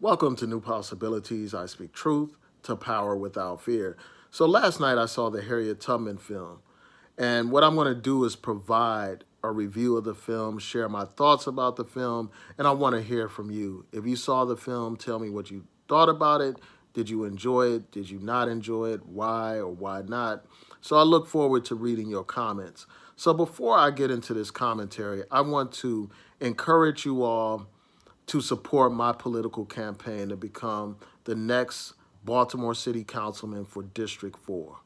Welcome to New Possibilities. I speak truth to power without fear. So last night I saw the Harriet Tubman film. And what I'm going to do is provide a review of the film, share my thoughts about the film, and I want to hear from you. If you saw the film, tell me what you thought about it. Did you enjoy it? Did you not enjoy it? Why or why not? So I look forward to reading your comments. So before I get into this commentary, I want to encourage you all to support my political campaign to become the next Baltimore City Councilman for District 4.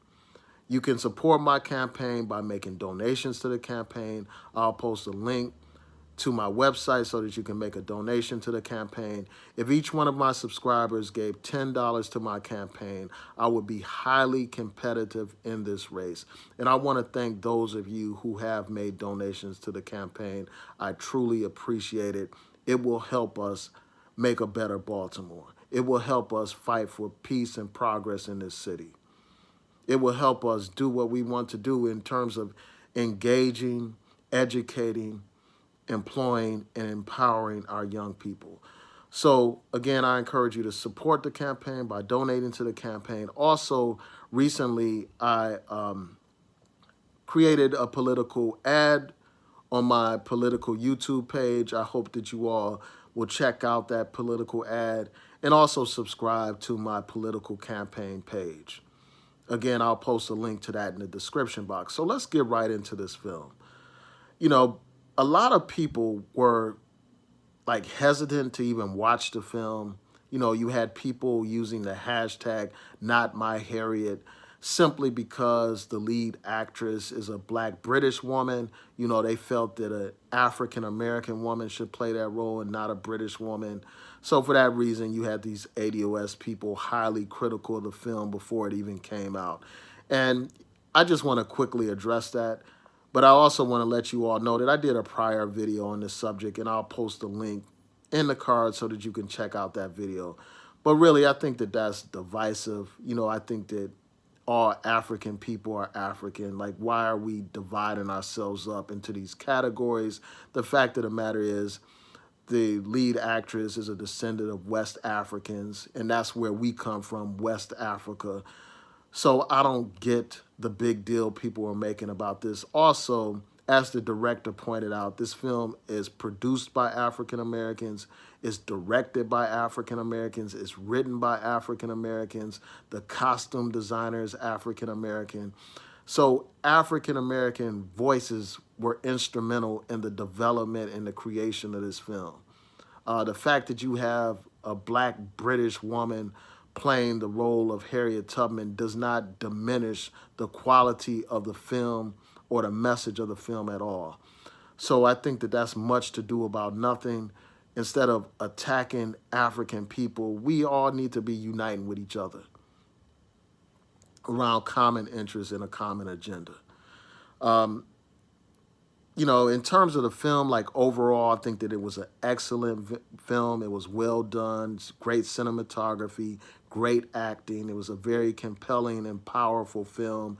You can support my campaign by making donations to the campaign. I'll post a link to my website so that you can make a donation to the campaign. If each one of my subscribers gave $10 to my campaign, I would be highly competitive in this race. And I want to thank those of you who have made donations to the campaign. I truly appreciate it. It will help us make a better Baltimore. It will help us fight for peace and progress in this city. It will help us do what we want to do in terms of engaging, educating, employing, and empowering our young people. So again, I encourage you to support the campaign by donating to the campaign. Also, recently I created a political ad on my political YouTube page. I hope that you all will check out that political ad and also subscribe to my political campaign page. Again, I'll post a link to that in the description box. So let's get right into this film. You know, a lot of people were like hesitant to even watch the film. You know, you had people using the hashtag not My Harriet simply because the lead actress is a black British woman. You know, they felt that an African-American woman should play that role and not a British woman. So for that reason, you had these ADOS people highly critical of the film before it even came out. And I just want to quickly address that. But I also want to let you all know that I did a prior video on this subject, and I'll post a link in the card so that you can check out that video. But really, I think that that's divisive. You know, I think that all African people are African. Like, why are we dividing ourselves up into these categories? The fact of the matter is, the lead actress is a descendant of West Africans, and that's where we come from, West Africa. So I don't get the big deal people are making about this. Also, as the director pointed out, this film is produced by African Americans, is directed by African Americans, is written by African Americans, the costume designer is African American. So African American voices were instrumental in the development and the creation of this film. The fact that you have a black British woman playing the role of Harriet Tubman does not diminish the quality of the film or the message of the film at all. So I think that that's much to do about nothing. Instead of attacking African people, we all need to be uniting with each other around common interests and a common agenda. You know, in terms of the film, like overall, I think that it was an excellent film. It was well done, great cinematography, great acting. It was a very compelling and powerful film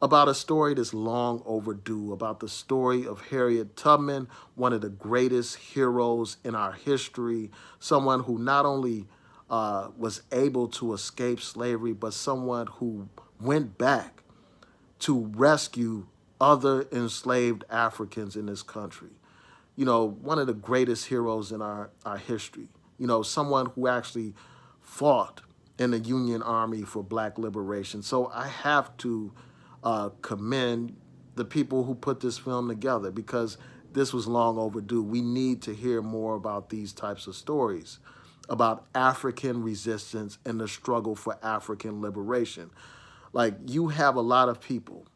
about a story that's long overdue, about the story of Harriet Tubman, one of the greatest heroes in our history, someone who not only was able to escape slavery, but someone who went back to rescue other enslaved Africans in this country. You know, one of the greatest heroes in our history. You know, someone who actually fought in the Union Army for black liberation. So I have to commend the people who put this film together because this was long overdue. We need to hear more about these types of stories, about African resistance and the struggle for African liberation. Like, you have a lot of people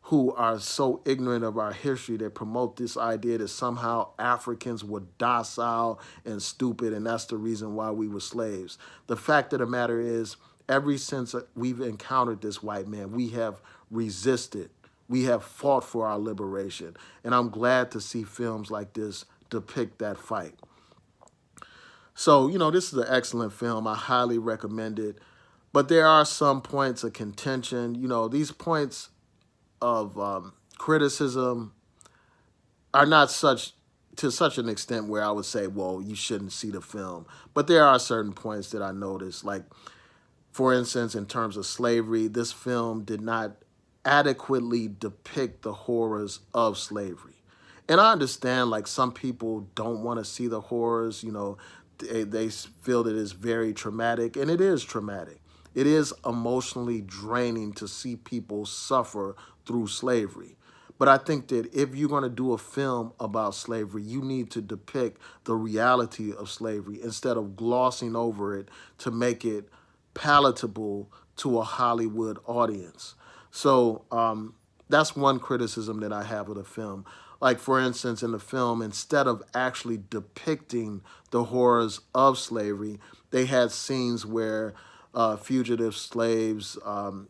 who are so ignorant of our history that promote this idea that somehow Africans were docile and stupid, and that's the reason why we were slaves. The fact of the matter is, ever since we've encountered this white man, we have resisted. We have fought for our liberation. And I'm glad to see films like this depict that fight. So, you know, this is an excellent film. I highly recommend it. But there are some points of contention. You know, these points of criticism are not such to such an extent where I would say, well, you shouldn't see the film. But there are certain points that I noticed, like, for instance, in terms of slavery, this film did not adequately depict the horrors of slavery. And I understand, like, some people don't want to see the horrors, they feel that it's very traumatic, and it is traumatic. It is emotionally draining to see people suffer through slavery. But I think that if you're going to do a film about slavery, you need to depict the reality of slavery instead of glossing over it to make it palatable to a Hollywood audience. So that's one criticism that I have of the film. Like, for instance, in the film, instead of actually depicting the horrors of slavery, they had scenes where fugitive slaves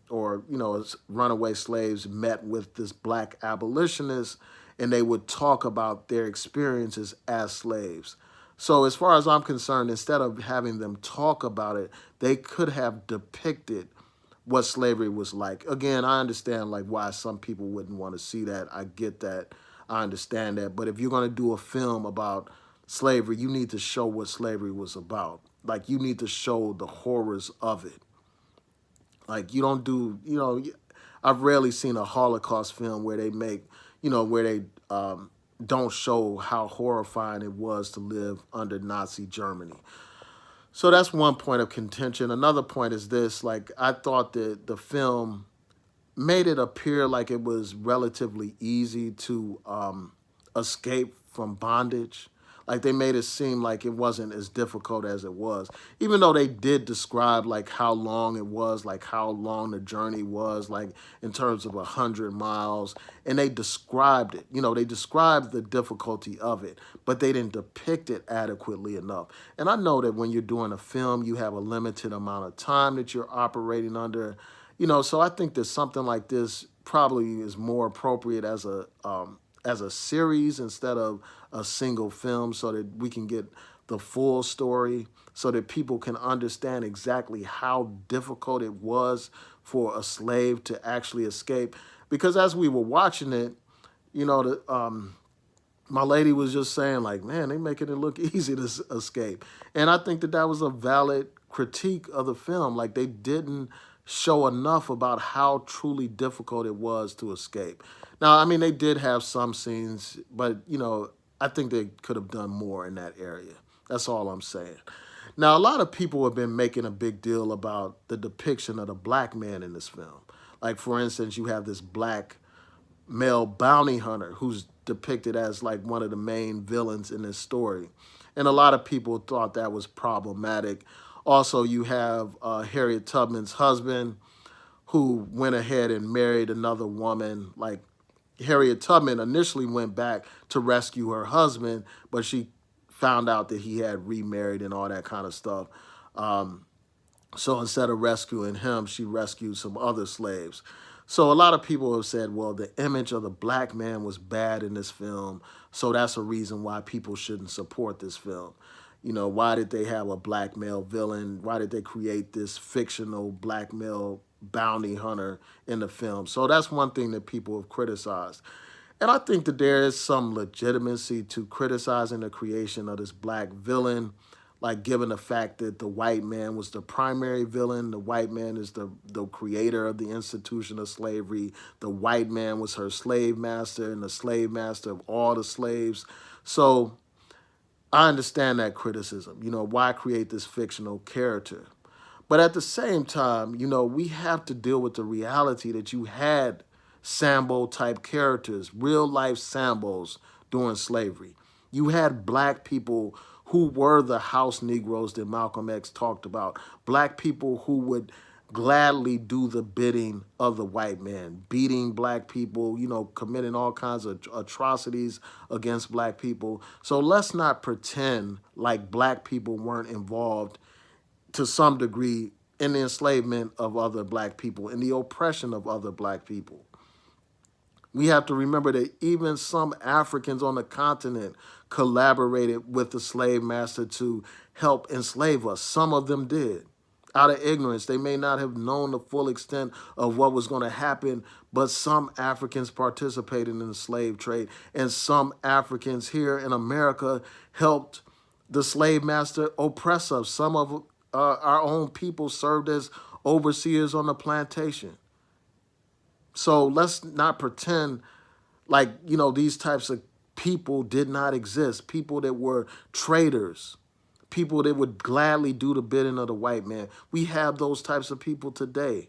or, runaway slaves met with this black abolitionist, and they would talk about their experiences as slaves. So as far as I'm concerned, instead of having them talk about it, they could have depicted what slavery was like. Again, I understand like why some people wouldn't want to see that. I get that. I understand that. But if you're going to do a film about slavery, you need to show what slavery was about. Like, you need to show the horrors of it. Like, you don't do, I've rarely seen a Holocaust film where they make, where they don't show how horrifying it was to live under Nazi Germany. So that's one point of contention. Another point is this, like, I thought that the film made it appear like it was relatively easy to escape from bondage. Like, they made it seem like it wasn't as difficult as it was, even though they did describe like how long it was, like how long the journey was, like in terms of 100 miles. And they described it, they described the difficulty of it, but they didn't depict it adequately enough. And I know that when you're doing a film, you have a limited amount of time that you're operating under, so I think that something like this probably is more appropriate as a series instead of a single film, so that we can get the full story, so that people can understand exactly how difficult it was for a slave to actually escape. Because as we were watching it, my lady was just saying like, man, they making it look easy to escape. And I think that that was a valid critique of the film. Like, they didn't show enough about how truly difficult it was to escape. Now, I mean, they did have some scenes, but, I think they could have done more in that area. That's all I'm saying. Now, a lot of people have been making a big deal about the depiction of the black man in this film. Like, for instance, you have this black male bounty hunter who's depicted as like one of the main villains in this story. And a lot of people thought that was problematic. Also, you have Harriet Tubman's husband who went ahead and married another woman. Like, Harriet Tubman initially went back to rescue her husband, but she found out that he had remarried and all that kind of stuff. So instead of rescuing him, she rescued some other slaves. So a lot of people have said, well, the image of the black man was bad in this film, so that's a reason why people shouldn't support this film. Why did they have a black male villain? Why did they create this fictional black male bounty hunter in the film? So that's one thing that people have criticized. And I think that there is some legitimacy to criticizing the creation of this black villain, like given the fact that the white man was the primary villain, the white man is the creator of the institution of slavery, the white man was her slave master and the slave master of all the slaves. So I understand that criticism. Why create this fictional character? But at the same time, we have to deal with the reality that you had Sambo-type characters, real-life Sambos during slavery. You had black people who were the house Negroes that Malcolm X talked about, black people who would gladly do the bidding of the white man, beating black people, committing all kinds of atrocities against black people. So let's not pretend like black people weren't involved to some degree in the enslavement of other black people, in the oppression of other black people. We have to remember that even some Africans on the continent collaborated with the slave master to help enslave us. Some of them did. out of ignorance. They may not have known the full extent of what was going to happen, but some Africans participated in the slave trade, and some Africans here in America helped the slave master oppress us. Some of our own people served as overseers on the plantation. So let's not pretend like, these types of people did not exist. People that were traitors, people that would gladly do the bidding of the white man. We have those types of people today.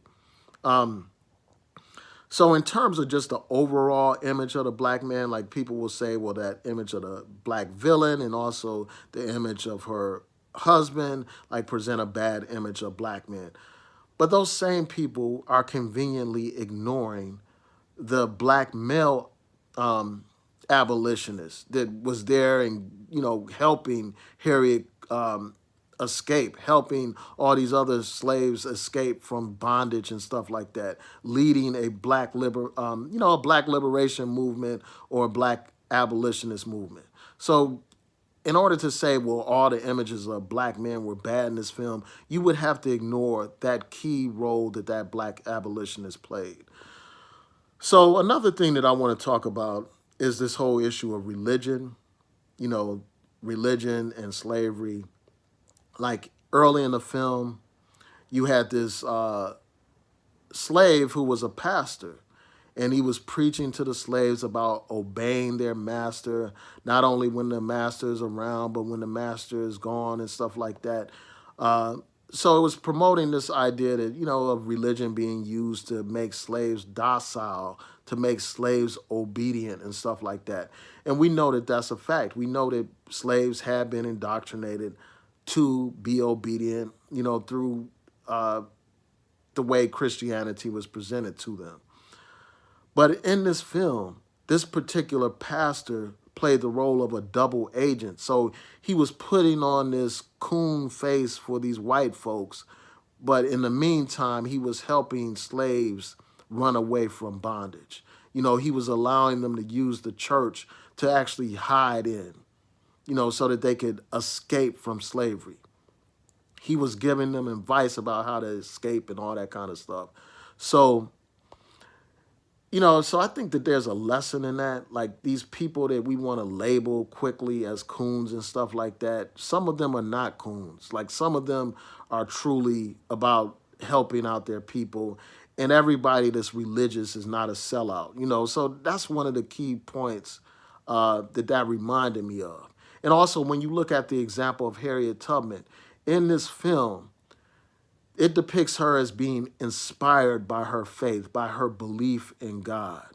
So in terms of just the overall image of the black man, like people will say, well, that image of the black villain and also the image of her husband, like present a bad image of black men. But those same people are conveniently ignoring the black male abolitionist that was there and helping Harriet escape, helping all these other slaves escape from bondage and stuff like that, leading a a black liberation movement or a black abolitionist movement. So in order to say, well, all the images of black men were bad in this film, you would have to ignore that key role that that black abolitionist played. So another thing that I want to talk about is this whole issue of religion, you know, religion and slavery. Like early in the film, you had this slave who was a pastor, and he was preaching to the slaves about obeying their master, not only when the master is around, but when the master is gone and stuff like that. Uh, so it was promoting this idea that, of religion being used to make slaves docile, to make slaves obedient and stuff like that. And we know that that's a fact. We know that slaves have been indoctrinated to be obedient, through the way Christianity was presented to them. But in this film, this particular pastor played the role of a double agent. So he was putting on this coon face for these white folks, but in the meantime, he was helping slaves run away from bondage. He was allowing them to use the church to actually hide in, so that they could escape from slavery. He was giving them advice about how to escape and all that kind of stuff. So so I think that there's a lesson in that. Like these people that we want to label quickly as coons and stuff like that, some of them are not coons. Like some of them are truly about helping out their people. And everybody that's religious is not a sellout, So that's one of the key points that reminded me of. And also when you look at the example of Harriet Tubman, in this film, it depicts her as being inspired by her faith, by her belief in God.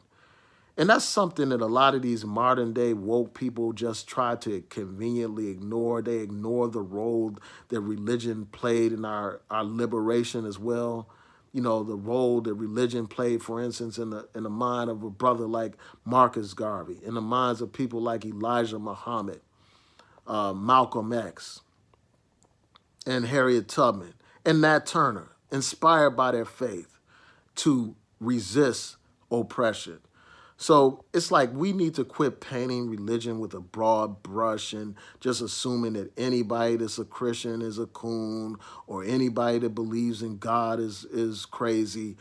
And that's something that a lot of these modern day woke people just try to conveniently ignore. They ignore the role that religion played in our liberation as well. The role that religion played, for instance, in the mind of a brother like Marcus Garvey, in the minds of people like Elijah Muhammad, Malcolm X, and Harriet Tubman, and Nat Turner, inspired by their faith to resist oppression. So it's like we need to quit painting religion with a broad brush and just assuming that anybody that's a Christian is a coon or anybody that believes in God is crazy.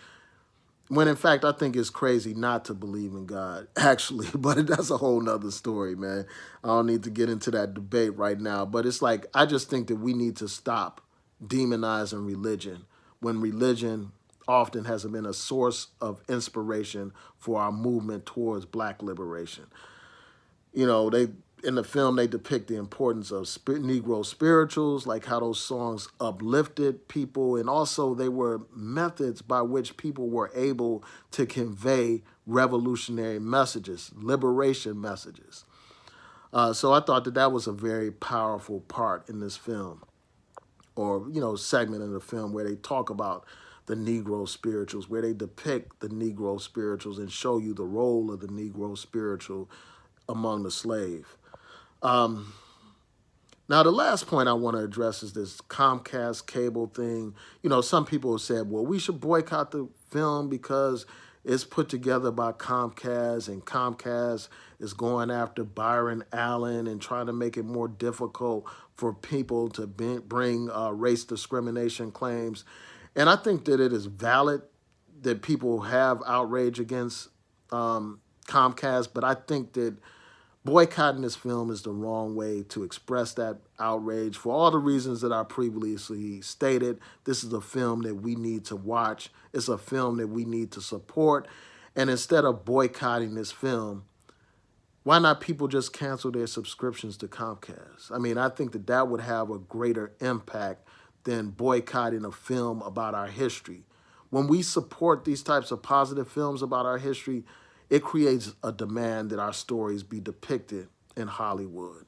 When in fact, I think it's crazy not to believe in God, actually. But that's a whole nother story, man. I don't need to get into that debate right now. But it's like, I just think that we need to stop demonizing religion when religion often has been a source of inspiration for our movement towards black liberation. They in the film they depict the importance of Negro spirituals, like how those songs uplifted people, and also they were methods by which people were able to convey revolutionary messages, liberation messages. So I thought that was a very powerful part in this film, or segment in the film where they talk about the Negro spirituals, where they depict the Negro spirituals and show you the role of the Negro spiritual among the slave. Now, the last point I want to address is this Comcast cable thing. Some people have said, well, we should boycott the film because It's put together by Comcast, and Comcast is going after Byron Allen and trying to make it more difficult for people to bring race discrimination claims. And I think that it is valid that people have outrage against Comcast, but I think that boycotting this film is the wrong way to express that outrage for all the reasons that I previously stated. This is a film that we need to watch. It's a film that we need to support. And instead of boycotting this film, why not people just cancel their subscriptions to Comcast? I mean, I think that that would have a greater impact than boycotting a film about our history. When we support these types of positive films about our history, it creates a demand that our stories be depicted in Hollywood.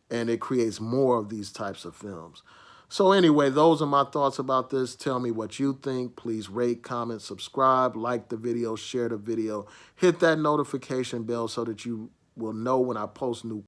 And it creates more of these types of films. So anyway, those are my thoughts about this. Tell me what you think. Please rate, comment, subscribe, like the video, share the video. Hit that notification bell so that you will know when I post new